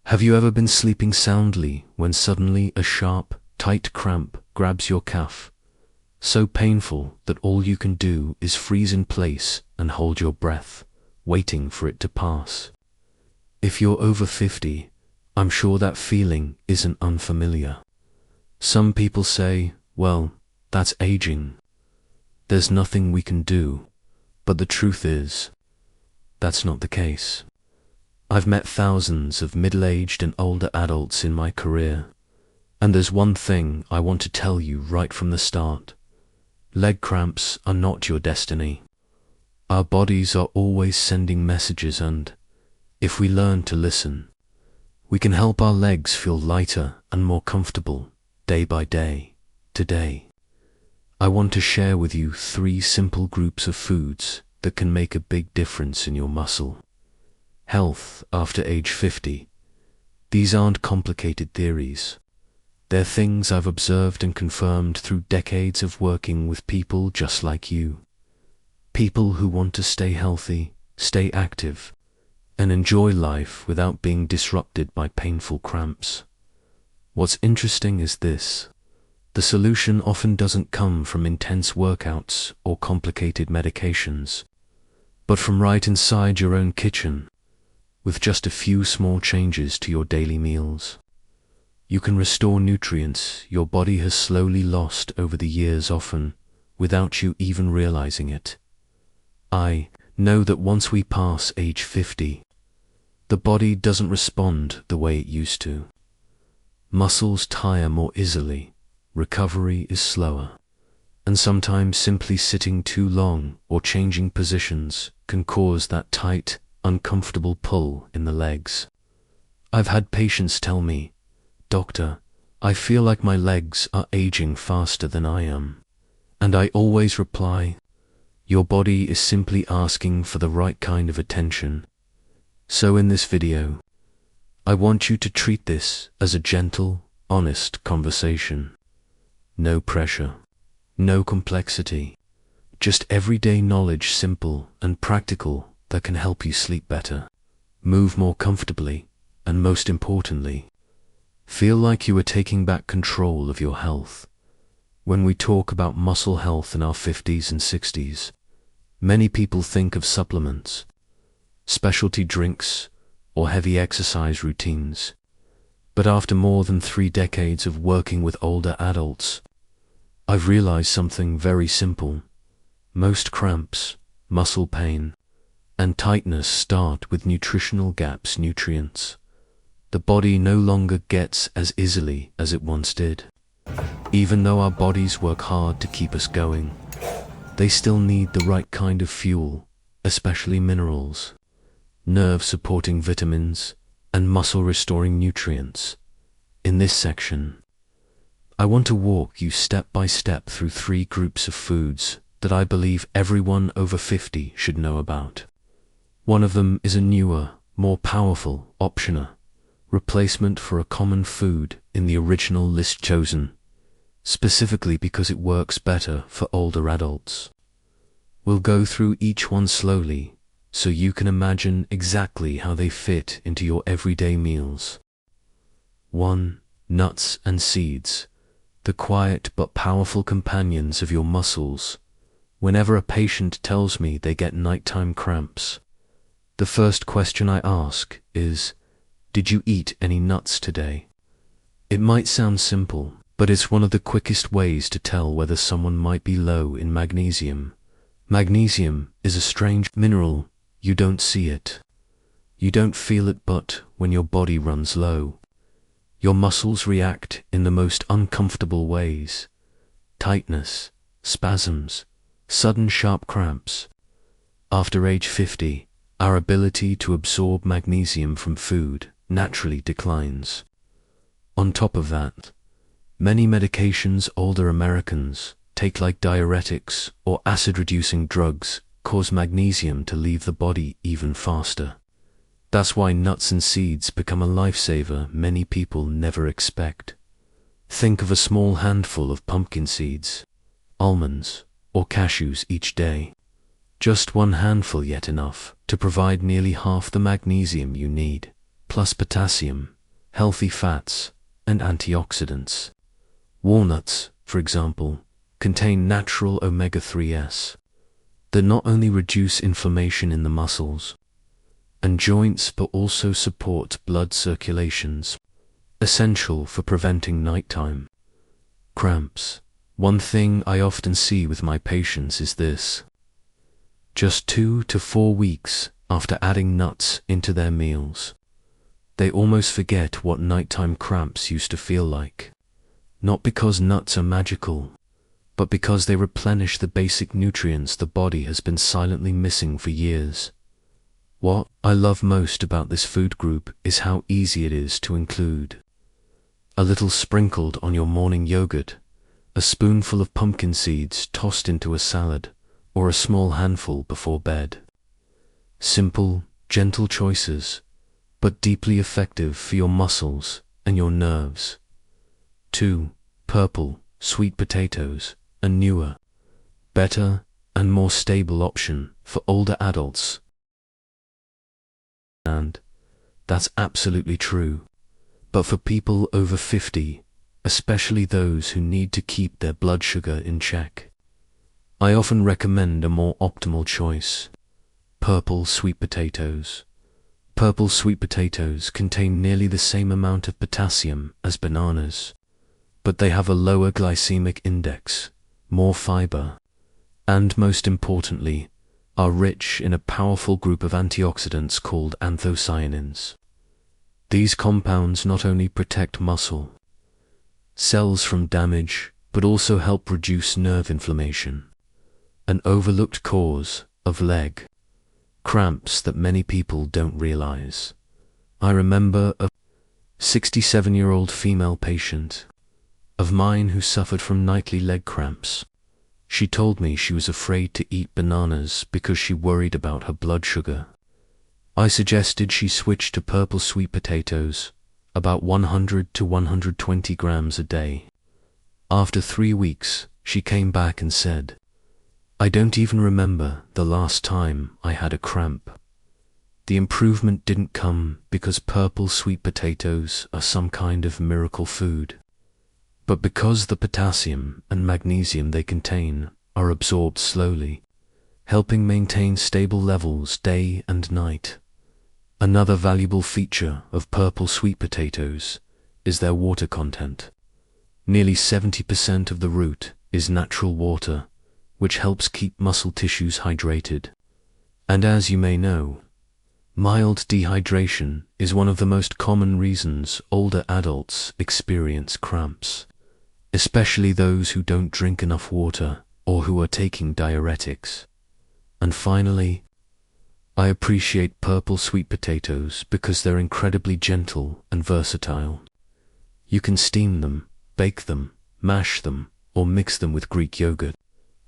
Have you ever been sleeping soundly when suddenly a sharp, tight cramp grabs your calf? So painful that all you can do is freeze in place and hold your breath, waiting for it to pass. If you're over 50, I'm sure that feeling isn't unfamiliar. Some people say, well, that's aging. There's nothing we can do. But the truth is, that's not the case. I've met thousands of middle-aged and older adults in my career, and there's one thing I want to tell you right from the start. Leg cramps are not your destiny. Our bodies are always sending messages, and if we learn to listen, we can help our legs feel lighter and more comfortable day by day. Today, I want to share with you 3 simple groups of foods that can make a big difference in your muscle health after age 50. These aren't complicated theories. They're things I've observed and confirmed through decades of working with people just like you. People who want to stay healthy, stay active, and enjoy life without being disrupted by painful cramps. What's interesting is this. The solution often doesn't come from intense workouts or complicated medications, but from right inside your own kitchen, with just a few small changes to your daily meals. You can restore nutrients your body has slowly lost over the years, often without you even realizing it. I know that once we pass age 50, the body doesn't respond the way it used to. Muscles tire more easily, recovery is slower, and sometimes simply sitting too long or changing positions can cause that tight, uncomfortable pull in the legs. I've had patients tell me, "Doctor, I feel like my legs are aging faster than I am." And I always reply, your body is simply asking for the right kind of attention. So in this video, I want you to treat this as a gentle, honest conversation. No pressure, no complexity, just everyday knowledge, simple and practical, that can help you sleep better, move more comfortably, and most importantly, feel like you are taking back control of your health. When we talk about muscle health in our 50s and 60s, many people think of supplements, specialty drinks, or heavy exercise routines. But after more than 3 decades of working with older adults, I've realized something very simple. Most cramps, muscle pain, and tightness start with nutritional gaps, nutrients the body no longer gets as easily as it once did. Even though our bodies work hard to keep us going, they still need the right kind of fuel, especially minerals, nerve-supporting vitamins, and muscle-restoring nutrients. In this section, I want to walk you step by step through 3 groups of foods that I believe everyone over 50 should know about. One of them is a newer, more powerful option, replacement for a common food in the original list chosen, specifically because it works better for older adults. We'll go through each one slowly, so you can imagine exactly how they fit into your everyday meals. 1. Nuts and seeds, the quiet but powerful companions of your muscles. Whenever a patient tells me they get nighttime cramps, the first question I ask is, did you eat any nuts today? It might sound simple, but it's one of the quickest ways to tell whether someone might be low in magnesium. Magnesium is a strange mineral. You don't see it. You don't feel it, but when your body runs low, your muscles react in the most uncomfortable ways. Tightness, spasms, sudden sharp cramps. After age 50, our ability to absorb magnesium from food naturally declines. On top of that, many medications older Americans take, like diuretics or acid-reducing drugs, cause magnesium to leave the body even faster. That's why nuts and seeds become a lifesaver many people never expect. Think of a small handful of pumpkin seeds, almonds, or cashews each day. Just one handful, yet enough to provide nearly half the magnesium you need, plus potassium, healthy fats, and antioxidants. Walnuts, for example, contain natural omega-3s that not only reduce inflammation in the muscles and joints but also support blood circulations, essential for preventing nighttime cramps. One thing I often see with my patients is this: just 2 to 4 weeks after adding nuts into their meals, they almost forget what nighttime cramps used to feel like. Not because nuts are magical, but because they replenish the basic nutrients the body has been silently missing for years. What I love most about this food group is how easy it is to include. A little sprinkled on your morning yogurt, a spoonful of pumpkin seeds tossed into a salad, or a small handful before bed. Simple, gentle choices, but deeply effective for your muscles and your nerves. 2. Purple, sweet potatoes, a newer, better, and more stable option for older adults. And that's absolutely true. But for people over 50, especially those who need to keep their blood sugar in check, I often recommend a more optimal choice: purple sweet potatoes. Purple sweet potatoes contain nearly the same amount of potassium as bananas, but they have a lower glycemic index, more fiber, and most importantly, are rich in a powerful group of antioxidants called anthocyanins. These compounds not only protect muscle cells from damage, but also help reduce nerve inflammation, an overlooked cause of leg cramps that many people don't realize. I remember a 67-year-old female patient of mine who suffered from nightly leg cramps. She told me she was afraid to eat bananas because she worried about her blood sugar. I suggested she switch to purple sweet potatoes, about 100 to 120 grams a day. After 3 weeks, she came back and said, "I don't even remember the last time I had a cramp." The improvement didn't come because purple sweet potatoes are some kind of miracle food, but because the potassium and magnesium they contain are absorbed slowly, helping maintain stable levels day and night. Another valuable feature of purple sweet potatoes is their water content. Nearly 70% of the root is natural water, which helps keep muscle tissues hydrated. And as you may know, mild dehydration is one of the most common reasons older adults experience cramps, especially those who don't drink enough water or who are taking diuretics. And finally, I appreciate purple sweet potatoes because they're incredibly gentle and versatile. You can steam them, bake them, mash them, or mix them with Greek yogurt.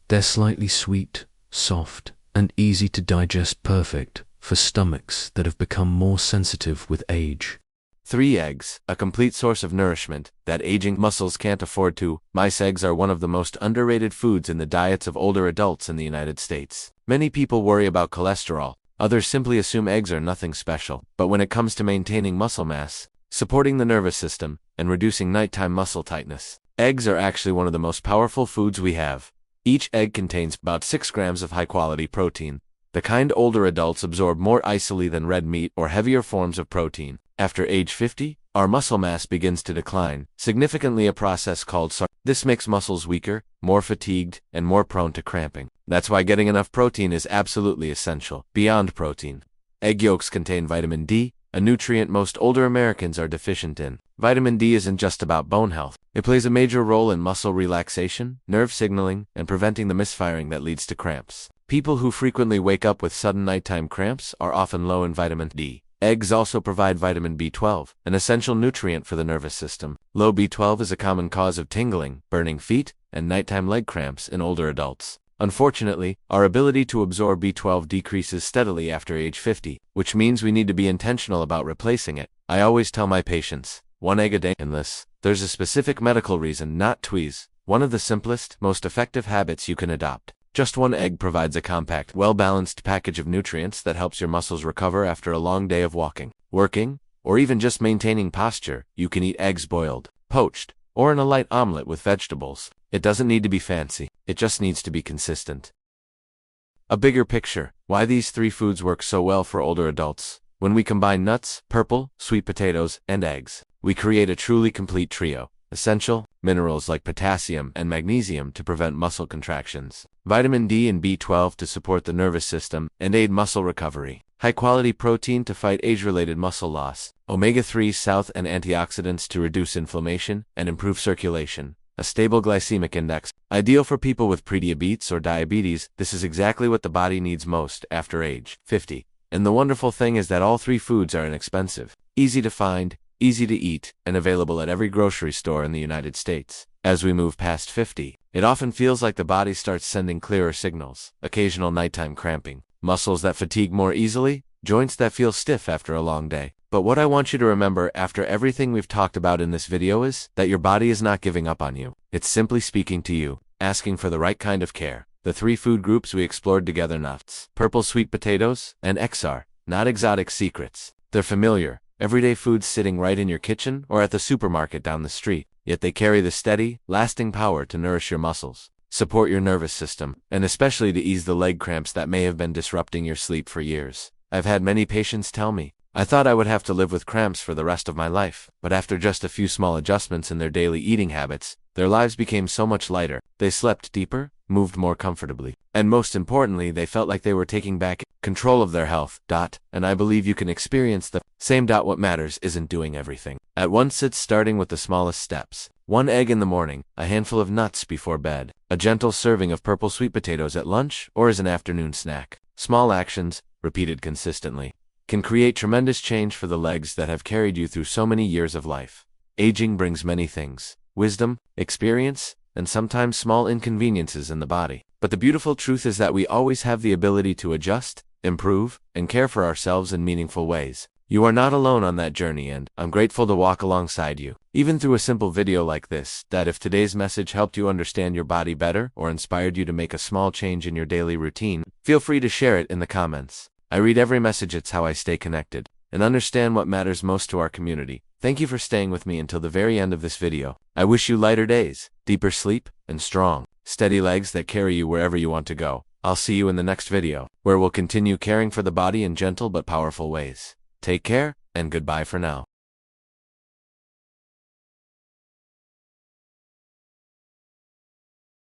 They're slightly sweet, soft, and easy to digest, perfect for stomachs that have become more sensitive with age. 3 eggs, a complete source of nourishment that aging muscles can't afford to. Mice eggs are one of the most underrated foods in the diets of older adults in the United States. Many people worry about cholesterol. Others simply assume eggs are nothing special. But when it comes to maintaining muscle mass, supporting the nervous system, and reducing nighttime muscle tightness, eggs are actually one of the most powerful foods we have. Each egg contains about 6 grams of high-quality protein, the kind older adults absorb more easily than red meat or heavier forms of protein. After age 50, our muscle mass begins to decline, significantly, a process called sarcopenia. This makes muscles weaker, more fatigued, and more prone to cramping. That's why getting enough protein is absolutely essential. Beyond protein, egg yolks contain vitamin D, a nutrient most older Americans are deficient in. Vitamin D isn't just about bone health. It plays a major role in muscle relaxation, nerve signaling, and preventing the misfiring that leads to cramps. People who frequently wake up with sudden nighttime cramps are often low in vitamin D. Eggs also provide vitamin B12, an essential nutrient for the nervous system. Low B12 is a common cause of tingling, burning feet, and nighttime leg cramps in older adults. Unfortunately, our ability to absorb B12 decreases steadily after age 50, which means we need to be intentional about replacing it. I always tell my patients, 1 egg a day. Unless there's a specific medical reason, not tweeze. One of the simplest, most effective habits you can adopt. Just 1 egg provides a compact, well-balanced package of nutrients that helps your muscles recover after a long day of walking, working, or even just maintaining posture, you can eat eggs boiled, poached, or in a light omelet with vegetables. It doesn't need to be fancy, it just needs to be consistent. A bigger picture: why these three foods work so well for older adults. When we combine nuts, purple, sweet potatoes, and eggs, we create a truly complete trio. Essential minerals like potassium and magnesium to prevent muscle contractions, vitamin D and B12 to support the nervous system and aid muscle recovery, high-quality protein to fight age-related muscle loss, omega-3 south and antioxidants to reduce inflammation and improve circulation, a stable glycemic index, ideal for people with prediabetes or diabetes. This is exactly what the body needs most after age 50. And the wonderful thing is that all three foods are inexpensive, easy to find, easy to eat, and available at every grocery store in the United States. As we move past 50, it often feels like the body starts sending clearer signals: occasional nighttime cramping, muscles that fatigue more easily, joints that feel stiff after a long day. But what I want you to remember after everything we've talked about in this video is that your body is not giving up on you. It's simply speaking to you, asking for the right kind of care. The three food groups we explored together: nuts, purple sweet potatoes, and XR, not exotic secrets. They're familiar, everyday foods sitting right in your kitchen or at the supermarket down the street, yet they carry the steady, lasting power to nourish your muscles, support your nervous system, and especially to ease the leg cramps that may have been disrupting your sleep for years. I've had many patients tell me, "I thought I would have to live with cramps for the rest of my life," but after just a few small adjustments in their daily eating habits, their lives became so much lighter. They slept deeper, moved more comfortably, and most importantly, they felt like they were taking back control of their health. And I believe you can experience the same. What matters isn't doing everything at once, it's starting with the smallest steps. One egg in the morning, a handful of nuts before bed, a gentle serving of purple sweet potatoes at lunch or as an afternoon snack. Small actions, repeated consistently, can create tremendous change for the legs that have carried you through so many years of life. Aging brings many things: wisdom, experience, and sometimes small inconveniences in the body. But the beautiful truth is that we always have the ability to adjust, improve, and care for ourselves in meaningful ways. You are not alone on that journey, and I'm grateful to walk alongside you, even through a simple video like this. If today's message helped you understand your body better or inspired you to make a small change in your daily routine, feel free to share it in the comments. I read every message. It's how I stay connected and understand what matters most to our community. Thank you for staying with me until the very end of this video. I wish you lighter days, deeper sleep, and strong, steady legs that carry you wherever you want to go. I'll see you in the next video, where we'll continue caring for the body in gentle but powerful ways. Take care, and goodbye for now.